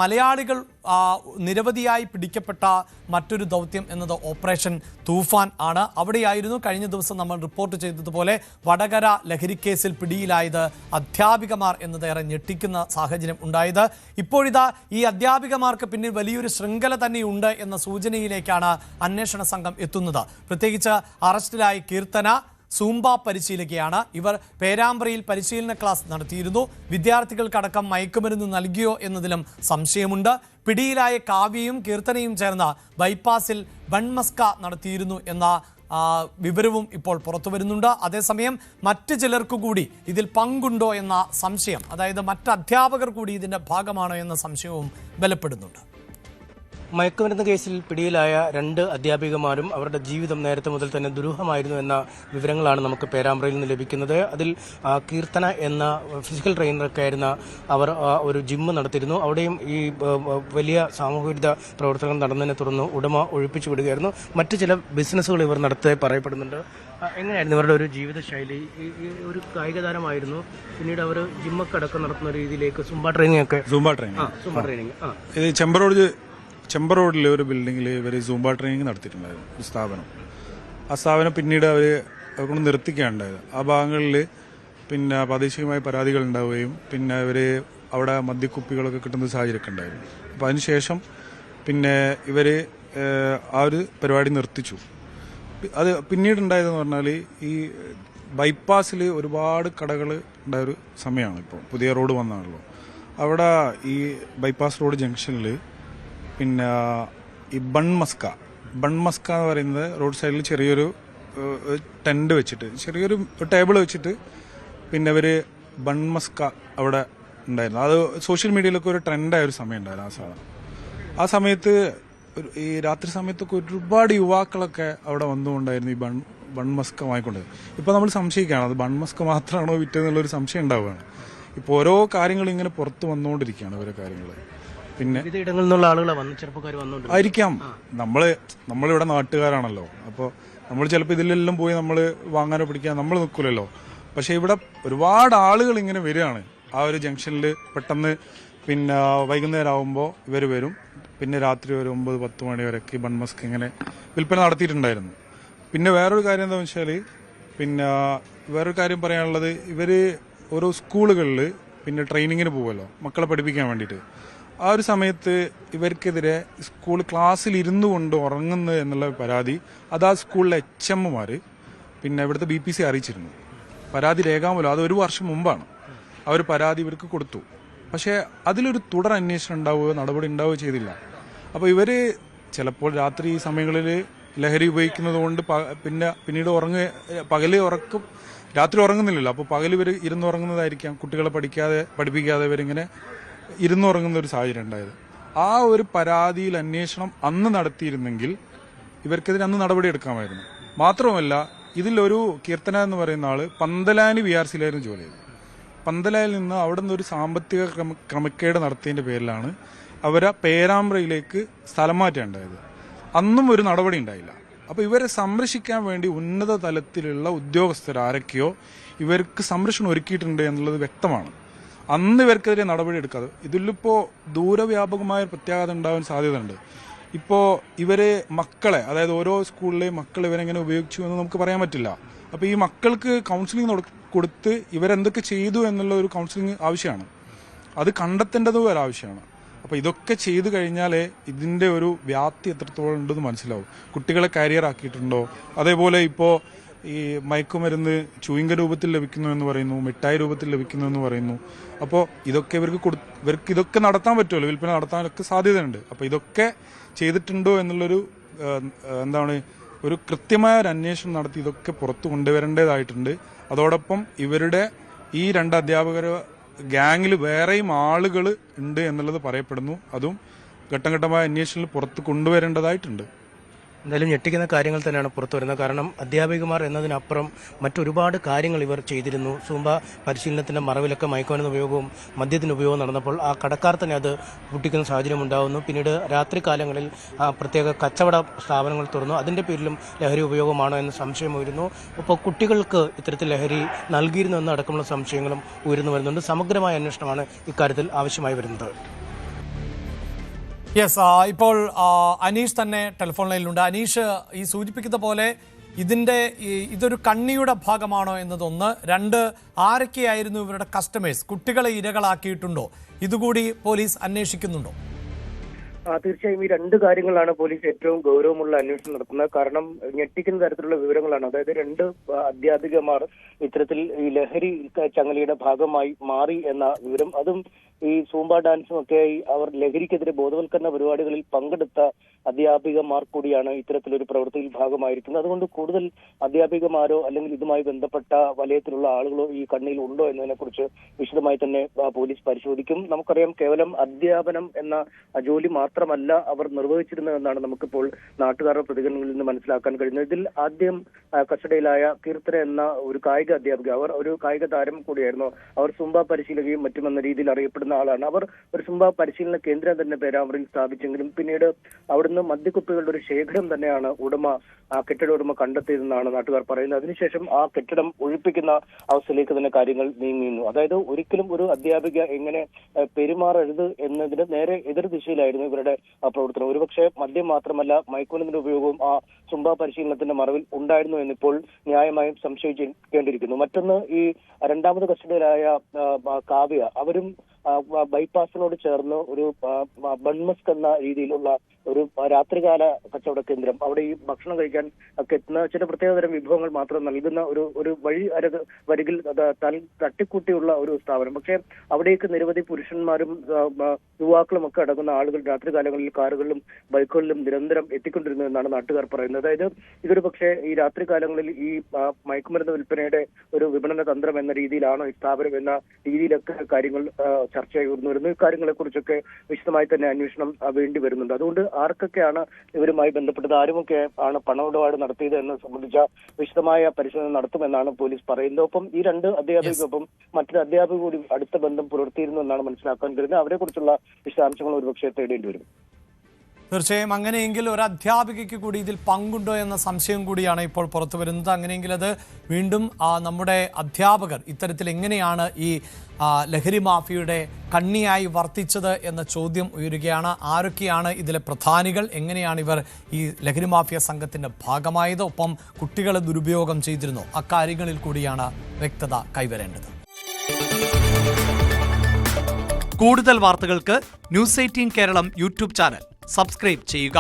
മലയാളികൾ നിരവധിയായി പിടിക്കപ്പെട്ട മറ്റൊരു ദൗത്യം എന്നത് ഓപ്പറേഷൻ തൂഫാൻ ആണ്. അവിടെയായിരുന്നു കഴിഞ്ഞ ദിവസം നമ്മൾ റിപ്പോർട്ട് ചെയ്തതുപോലെ വടകര ലഹരിക്കേസിൽ പിടിയിലായത് അധ്യാപികമാർ എന്നതേറെ ഞെട്ടിക്കുന്ന സാഹചര്യം ഉണ്ടായത്. ഇപ്പോഴിതാ ഈ അധ്യാപികമാർക്ക് പിന്നിൽ വലിയൊരു ശൃംഖല തന്നെയുണ്ട് എന്ന സൂചനയിലേക്കാണ് അന്വേഷണ സംഘം എത്തുന്നത്. പ്രത്യേകിച്ച് അറസ്റ്റിലായി കീർത്തന സൂംബ പരിശീലകയാണ്. ഇവർ പേരാമ്പ്രയിൽ പരിശീലന ക്ലാസ് നടത്തിയിരുന്നു. വിദ്യാർത്ഥികൾക്കടക്കം മയക്കുമരുന്ന് നൽകിയോ എന്നതിലും സംശയമുണ്ട്. പിടിയിലായ കാവ്യയും കീർത്തനയും ചേർന്ന് ബൈപ്പാസിൽ ബൺമസ്ക നടത്തിയിരുന്നു എന്ന വിവരവും ഇപ്പോൾ പുറത്തു വരുന്നുണ്ട്. അതേസമയം മറ്റ് ചിലർക്കു കൂടി ഇതിൽ പങ്കുണ്ടോ എന്ന സംശയം, അതായത് മറ്റ് അധ്യാപകർ കൂടി ഇതിൻ്റെ ഭാഗമാണോ എന്ന സംശയവും ബലപ്പെടുന്നുണ്ട്. മയക്കുമരുന്ന് കേസിൽ പിടിയിലായ 2 അധ്യാപികമാരും അവരുടെ ജീവിതം നേരത്തെ മുതൽ തന്നെ ദുരൂഹമായിരുന്നു എന്ന വിവരങ്ങളാണ് നമുക്ക് പേരാമ്പ്രയിൽ നിന്ന് ലഭിക്കുന്നത്. അതിൽ കീർത്തന എന്ന ഫിസിക്കൽ ട്രെയിനറൊക്കെ ആയിരുന്ന അവർ ഒരു ജിമ്മ് നടത്തിയിരുന്നു. അവിടെയും ഈ വലിയ സാമൂഹിക പ്രവർത്തനങ്ങൾ നടന്നതിനെ തുടർന്ന് ഉടമ ഒഴിപ്പിച്ചു വിടുകയായിരുന്നു. മറ്റ് ചില ബിസിനസ്സുകൾ ഇവർ നടത്തി പറയപ്പെടുന്നുണ്ട്. എങ്ങനെയായിരുന്നു ഇവരുടെ ഒരു ജീവിതശൈലി? ഒരു കായിക താരമായിരുന്നു, പിന്നീട് അവർ ജിമ്മൊക്കെ അടക്കം നടത്തുന്ന രീതിയിലേക്ക് സൂംബ ട്രെയിനിങ് ഇത് ചെമ്പ റോഡിലെ ഒരു ബിൽഡിങ്ങിൽ ഇവർ സൂംബ ട്രെയിനിങ് നടത്തിയിട്ടുണ്ടായിരുന്നു, ഒരു സ്ഥാപനം. ആ സ്ഥാപനം പിന്നീട് അവർക്കൊണ്ട് നിർത്തിക്കുകയുണ്ടായത്. ആ ഭാഗങ്ങളിൽ പിന്നെ പ്രാദേശികമായ പരാതികൾ ഉണ്ടാവുകയും പിന്നെ ഇവർ അവിടെ മദ്യക്കുപ്പികളൊക്കെ കിട്ടുന്ന സാഹചര്യമൊക്കെ ഉണ്ടായിരുന്നു. അപ്പോൾ അതിനുശേഷം പിന്നെ ഇവർ ആ ഒരു പരിപാടി നിർത്തിച്ചു. അത് പിന്നീട് ഉണ്ടായതെന്ന് പറഞ്ഞാൽ ഈ ബൈപ്പാസിൽ ഒരുപാട് കടകൾ ഉണ്ടായൊരു സമയമാണ്. ഇപ്പോൾ പുതിയ റോഡ് വന്നാണല്ലോ. അവിടെ ഈ ബൈപ്പാസ് റോഡ് ജംഗ്ഷനിൽ പിന്നെ ഈ ബൺമസ്ക എന്ന് പറയുന്നത് റോഡ് സൈഡിൽ ചെറിയൊരു ടെന്റ് വെച്ചിട്ട് ചെറിയൊരു ടേബിൾ വെച്ചിട്ട് പിന്നെ ഇവർ ബൺമസ്ക അവിടെ ഉണ്ടായിരുന്നു. അത് സോഷ്യൽ മീഡിയയിലൊക്കെ ഒരു ട്രെൻഡായ ഒരു സമയം ഉണ്ടായിരുന്നു ആ സാധനം. ആ സമയത്ത് ഈ രാത്രി സമയത്തൊക്കെ ഒരുപാട് യുവാക്കളൊക്കെ അവിടെ വന്നുകൊണ്ടായിരുന്നു ഈ ബൺമസ്ക വാങ്ങിക്കൊണ്ടത്. ഇപ്പോൾ നമ്മൾ സംശയിക്കുകയാണ് അത് ബൺമസ്ക മാത്രമാണോ വിറ്റതെന്നുള്ളൊരു സംശയം ഉണ്ടാവുകയാണ്. ഇപ്പോൾ ഓരോ കാര്യങ്ങളും ഇങ്ങനെ പുറത്ത് വന്നുകൊണ്ടിരിക്കുകയാണ് ഓരോ കാര്യങ്ങൾ. പിന്നെ ഇടങ്ങളിൽ നിന്നുള്ള ആളുകളെ ചെറുപ്പക്കാർ ആയിരിക്കാം. നമ്മളിവിടെ നാട്ടുകാരാണല്ലോ. അപ്പോൾ നമ്മൾ ചിലപ്പോൾ ഇതിലെല്ലാം പോയി നമ്മൾ വാങ്ങാനോ പിടിക്കാൻ നമ്മൾ നിൽക്കില്ലല്ലോ. പക്ഷെ ഇവിടെ ഒരുപാട് ആളുകൾ ഇങ്ങനെ വരികയാണ് ആ ഒരു ജംഗ്ഷനിൽ. പെട്ടെന്ന് പിന്നെ വൈകുന്നേരം ആകുമ്പോൾ ഇവർ വരും. പിന്നെ രാത്രി ഒരു 9-10 മണി വരെയൊക്കെ ഈ ബൺമസ്ക് ഇങ്ങനെ വിൽപ്പന നടത്തിയിട്ടുണ്ടായിരുന്നു. പിന്നെ വേറൊരു കാര്യം എന്താണെന്ന് വെച്ചാൽ പിന്നെ വേറൊരു കാര്യം പറയാനുള്ളത്, ഇവർ ഓരോ സ്കൂളുകളിൽ പിന്നെ ട്രെയിനിങ്ങിന് പോകുമല്ലോ മക്കളെ പഠിപ്പിക്കാൻ വേണ്ടിയിട്ട്. ആ ഒരു സമയത്ത് ഇവർക്കെതിരെ സ്കൂൾ ക്ലാസ്സിൽ ഇരുന്നു കൊണ്ട് ഉറങ്ങുന്നത് എന്നുള്ള പരാതി ആ സ്കൂളിലെ HM പിന്നെ ഇവിടുത്തെ BPC അറിയിച്ചിരുന്നു. പരാതി രേഖാമൂലം അത് 1 വർഷം മുമ്പാണ് ആ ഒരു പരാതി ഇവർക്ക് കൊടുത്തു. പക്ഷേ അതിലൊരു തുടർ അന്വേഷണം ഉണ്ടാവുകയോ നടപടി ഉണ്ടാവുകയോ ചെയ്തില്ല. അപ്പോൾ ഇവർ ചിലപ്പോൾ രാത്രി സമയങ്ങളിൽ ലഹരി ഉപയോഗിക്കുന്നത് കൊണ്ട് പിന്നീട് രാത്രി ഉറങ്ങുന്നില്ലല്ലോ. അപ്പോൾ പകൽ ഇവർ ഇരുന്നുറങ്ങുന്നതായിരിക്കാം. കുട്ടികളെ പഠിപ്പിക്കാതെ ഇവരിങ്ങനെ ഇരുന്നുറങ്ങുന്ന ഒരു സാഹചര്യം ഉണ്ടായത്. ആ ഒരു പരാതിയിൽ അന്വേഷണം അന്ന് നടത്തിയിരുന്നെങ്കിൽ ഇവർക്കെതിരെ അന്ന് നടപടി എടുക്കാമായിരുന്നു. മാത്രമല്ല ഇതിലൊരു കീർത്തന എന്ന് പറയുന്ന ആള് പന്തലാനി VRCയിലായിരുന്നു ജോലി ചെയ്തത്. പന്തലായിൽ നിന്ന് അവിടെ നിന്നൊരു സാമ്പത്തിക ക്രമക്കേട് നടത്തിയതിന്റെ പേരിലാണ് അവരെ പേരാമ്പ്രയിലേക്ക് സ്ഥലം മാറ്റം ഉണ്ടായത്. അന്നും ഒരു നടപടി ഉണ്ടായില്ല. അപ്പോൾ ഇവരെ സംരക്ഷിക്കാൻ വേണ്ടി ഉന്നത തലത്തിലുള്ള ഉദ്യോഗസ്ഥർ ആരൊക്കെയോ ഇവർക്ക് സംരക്ഷണം ഒരുക്കിയിട്ടുണ്ട് എന്നുള്ളത് വ്യക്തമാണ്. അന്ന് ഇവർക്കെതിരെ നടപടി എടുക്കാതെ ഇതിലിപ്പോൾ ദൂരവ്യാപകമായ പ്രത്യാഘാതം ഉണ്ടാവാൻ സാധ്യതയുണ്ട്. ഇപ്പോൾ ഇവരെ മക്കളെ, അതായത് ഓരോ സ്കൂളിലെയും മക്കൾ ഇവരെങ്ങനെ ഉപയോഗിച്ചു എന്ന് നമുക്ക് പറയാൻ പറ്റില്ല. അപ്പോൾ ഈ മക്കൾക്ക് കൗൺസിലിംഗ് കൊടുത്ത് ഇവരെന്തൊക്കെ ചെയ്തു എന്നുള്ള ഒരു കൗൺസിലിംഗ് ആവശ്യമാണ്. അത് കണ്ടെത്തേണ്ടതും ഒരു ആവശ്യമാണ്. അപ്പോൾ ഇതൊക്കെ ചെയ്തു കഴിഞ്ഞാലേ ഇതിൻ്റെ ഒരു വ്യാപ്തി എത്രത്തോളം ഉണ്ടെന്ന് മനസ്സിലാവും. കുട്ടികളെ കരിയർ ആക്കിയിട്ടുണ്ടോ? അതേപോലെ ഇപ്പോൾ ഈ മയക്കുമരുന്ന് ചൂയിങ്ക രൂപത്തിൽ ലഭിക്കുന്നു എന്ന് പറയുന്നു, മിഠായി രൂപത്തിൽ ലഭിക്കുന്നു എന്ന് പറയുന്നു. അപ്പോൾ ഇതൊക്കെ ഇവർക്ക് ഇതൊക്കെ നടത്താൻ പറ്റുമല്ലോ, വിൽപ്പന നടത്താനൊക്കെ സാധ്യതയുണ്ട്. അപ്പോൾ ഇതൊക്കെ ചെയ്തിട്ടുണ്ടോ എന്നുള്ളൊരു ഒരു കൃത്യമായ ഒരു അന്വേഷണം നടത്തി ഇതൊക്കെ പുറത്തു കൊണ്ടുവരേണ്ടതായിട്ടുണ്ട്. അതോടൊപ്പം ഇവരുടെ ഈ 2 അധ്യാപകർ ഗ്യാങ്ങിൽ വേറെയും ആളുകൾ ഉണ്ട് എന്നുള്ളത് പറയപ്പെടുന്നു. അതും ഘട്ടം ഘട്ടമായ അന്വേഷണത്തിൽ പുറത്ത് കൊണ്ടുവരേണ്ടതായിട്ടുണ്ട്. എന്തായാലും ഞെട്ടിക്കുന്ന കാര്യങ്ങൾ തന്നെയാണ് പുറത്തു വരുന്നത്. കാരണം അധ്യാപികമാർ എന്നതിനപ്പുറം മറ്റൊരുപാട് കാര്യങ്ങൾ ഇവർ ചെയ്തിരുന്നു. സൂംബ പരിശീലനത്തിന്റെ മറവിലൊക്കെ മയക്കുമരുന്ന് ഉപയോഗവും മദ്യത്തിന് ഉപയോഗവും നടന്നപ്പോൾ ആ കടക്കാർ തന്നെ അത് പൊട്ടിക്കുന്ന സാഹചര്യം ഉണ്ടാകുന്നു. പിന്നീട് രാത്രി കാലങ്ങളിൽ പ്രത്യേക കച്ചവട സ്ഥാപനങ്ങൾ തുറന്നു. അതിന്റെ പേരിലും ലഹരി ഉപയോഗമാണോ എന്ന സംശയം ഉയരുന്നു. അപ്പോൾ കുട്ടികൾക്ക് ഇത്തരത്തിൽ ലഹരി നൽകിയിരുന്നു എന്നടക്കമുള്ള സംശയങ്ങളും ഉയർന്നു വരുന്നുണ്ട്. സമഗ്രമായ അന്വേഷണമാണ് ഇക്കാര്യത്തിൽ ആവശ്യമായി വരുന്നത്. യെസ്, ഇപ്പോൾ അനീഷ് തന്നെ ടെലിഫോൺ ലൈനിലുണ്ട്. അനീഷ്, ഈ സൂചിപ്പിക്കുന്ന പോലെ ഇതൊരു കണ്ണിയുടെ ഭാഗമാണോ എന്നതൊന്ന്, രണ്ട്, ആരൊക്കെയായിരുന്നു ഇവരുടെ കസ്റ്റമേഴ്സ്? കുട്ടികളെ ഇരകളാക്കിയിട്ടുണ്ടോ? ഇതുകൂടി പോലീസ് അന്വേഷിക്കുന്നുണ്ടോ? തീർച്ചയായും ഈ രണ്ട് കാര്യങ്ങളാണ് പോലീസ് ഏറ്റവും ഗൗരവമുള്ള അന്വേഷണം നടത്തുന്നത്. കാരണം ഞെട്ടിക്കുന്ന തരത്തിലുള്ള വിവരങ്ങളാണ്. അതായത് രണ്ട് അധ്യാപികമാർ ഇത്തരത്തിൽ ഈ ലഹരി ചങ്ങലയുടെ ഭാഗമായി മാറി എന്ന വിവരം, അതും ഈ സൂംബ ഡാൻസും ഒക്കെയായി അവർ ലഹരിക്കെതിരെ ബോധവൽക്കരണ പരിപാടികളിൽ പങ്കെടുത്ത അധ്യാപികമാർ കൂടിയാണ് ഇത്തരത്തിലൊരു പ്രവൃത്തിയിൽ ഭാഗമായിരിക്കുന്നത്. അതുകൊണ്ട് കൂടുതൽ അധ്യാപികമാരോ അല്ലെങ്കിൽ ഇതുമായി ബന്ധപ്പെട്ട വലയത്തിലുള്ള ആളുകളോ ഈ കണ്ണിൽ ഉണ്ടോ എന്നതിനെ കുറിച്ച് വിശദമായി തന്നെ പോലീസ് പരിശോധിക്കും. നമുക്കറിയാം, കേവലം അധ്യാപനം എന്ന ജോലി മാത്രമല്ല അവർ നിർവഹിച്ചിരുന്നതെന്നാണ് നമുക്കിപ്പോൾ നാട്ടുകാരുടെ പ്രതികരണങ്ങളിൽ നിന്ന് മനസ്സിലാക്കാൻ കഴിയുന്നത്. ഇതിൽ ആദ്യം കസ്റ്റഡിയിലായ കീർത്തന എന്ന ഒരു കായിക അധ്യാപിക, അവർ ഒരു കായിക താരം കൂടിയായിരുന്നു. അവർ സുംബ പരിശീലകയും മറ്റുമെന്ന രീതിയിൽ അറിയപ്പെടുന്ന ആളാണ്. അവർ ഒരു സുംബ പരിശീലന കേന്ദ്രം തന്നെ പേരാമ്പ്രയിൽ സ്ഥാപിച്ചെങ്കിലും പിന്നീട് അവിടുന്ന് മദ്യക്കുപ്പികളുടെ ഒരു ശേഖരം തന്നെയാണ് കെട്ടിട ഉടമ കണ്ടെത്തിയതെന്നാണ് നാട്ടുകാർ പറയുന്നത്. അതിനുശേഷം ആ കെട്ടിടം ഒഴിപ്പിക്കുന്ന അവസ്ഥയിലേക്ക് തന്നെ കാര്യങ്ങൾ നീങ്ങിയിരുന്നു. അതായത് ഒരിക്കലും ഒരു അധ്യാപിക എങ്ങനെ പെരുമാറരുത് എന്നതിന് നേരെ എതിർ ദിശയിലായിരുന്നു ഇവരുടെ പ്രവർത്തനം. ഒരുപക്ഷെ മദ്യം മാത്രമല്ല, മയക്കുമരുന്നിന്റെ ഉപയോഗവും ആ സുംബ പരിശീലനത്തിന്റെ മറവിൽ ഉണ്ടായിരുന്നു എന്നിപ്പോൾ ന്യായമായും സംശയിക്കേണ്ടിയിരിക്കുന്നു. മറ്റൊന്ന്, ഈ രണ്ടാമത് കസ്റ്റഡിയിലായ കാവ്യ, അവരും ബൈപ്പാസിനോട് ചേർന്ന് ഒരു ബൺമസ്ക് എന്ന രീതിയിലുള്ള ഒരു രാത്രികാല കച്ചവട കേന്ദ്രം, അവിടെ ഈ ഭക്ഷണം കഴിക്കാൻ ഒക്കെ എത്തുന്ന ചില പ്രത്യേകതരം വിഭവങ്ങൾ മാത്രം നൽകുന്ന ഒരു വരികിൽ തട്ടിക്കൂട്ടിയുള്ള ഒരു സ്ഥാപനം. പക്ഷേ അവിടേക്ക് നിരവധി പുരുഷന്മാരും യുവാക്കളും ഒക്കെ അടങ്ങുന്ന ആളുകൾ രാത്രികാലങ്ങളിൽ കാറുകളിലും ബൈക്കുകളിലും നിരന്തരം എത്തിക്കൊണ്ടിരുന്നു എന്നാണ് നാട്ടുകാർ പറയുന്നത്. അതായത് ഇതൊരു പക്ഷേ ഈ രാത്രികാലങ്ങളിൽ ഈ മയക്കുമരുന്ന് വിൽപ്പനയുടെ ഒരു വിപണന തന്ത്രം എന്ന രീതിയിലാണോ ഈ സ്ഥാപനം എന്ന രീതിയിലൊക്കെ കാര്യങ്ങൾ ചർച്ചയായി വരുന്നു. ഇക്കാര്യങ്ങളെ കുറിച്ചൊക്കെ വിശദമായി തന്നെ അന്വേഷണം വേണ്ടി വരുന്നുണ്ട്. അതുകൊണ്ട് ആർക്കൊക്കെയാണ് ഇവരുമായി ബന്ധപ്പെട്ടത്, ആരുമൊക്കെ ആണ് പണമിടപാട് നടത്തിയത് എന്നത് സംബന്ധിച്ച വിശദമായ പരിശോധന നടത്തുമെന്നാണ് പോലീസ് പറയുന്നത്. ഒപ്പം ഈ രണ്ട് അധ്യാപികക്കൊപ്പം മറ്റൊരു അധ്യാപിക കൂടി അടുത്ത ബന്ധം പുലർത്തിയിരുന്നു എന്നാണ് മനസ്സിലാക്കാൻ കഴിയുന്നത്. അവരെ കുറിച്ചുള്ള വിശദാംശങ്ങൾ ഒരുപക്ഷെ തേടേണ്ടി വരും. തീർച്ചയായും അങ്ങനെയെങ്കിൽ ഒരു അധ്യാപികയ്ക്ക് കൂടി ഇതിൽ പങ്കുണ്ടോ എന്ന സംശയം കൂടിയാണ് ഇപ്പോൾ പുറത്തു വരുന്നത്. അങ്ങനെയെങ്കിൽ അത് വീണ്ടും നമ്മുടെ അധ്യാപകർ ഇത്തരത്തിൽ എങ്ങനെയാണ് ഈ ലഹരി മാഫിയയുടെ കണ്ണിയായി വർത്തിച്ചത് എന്ന ചോദ്യം ഉയരുകയാണ്. ആരൊക്കെയാണ് ഇതിലെ പ്രധാനികൾ, എങ്ങനെയാണ് ഇവർ ഈ ലഹരി മാഫിയ സംഘത്തിന്റെ ഭാഗമായത്, ഒപ്പം കുട്ടികളെ ദുരുപയോഗം ചെയ്തിരുന്നു, അക്കാര്യങ്ങളിൽ കൂടിയാണ് വ്യക്തത കൈവരേണ്ടത്. കൂടുതൽ വാർത്തകൾക്ക് News 18 Keralam YouTube channel subscribe ചെയ്യുക.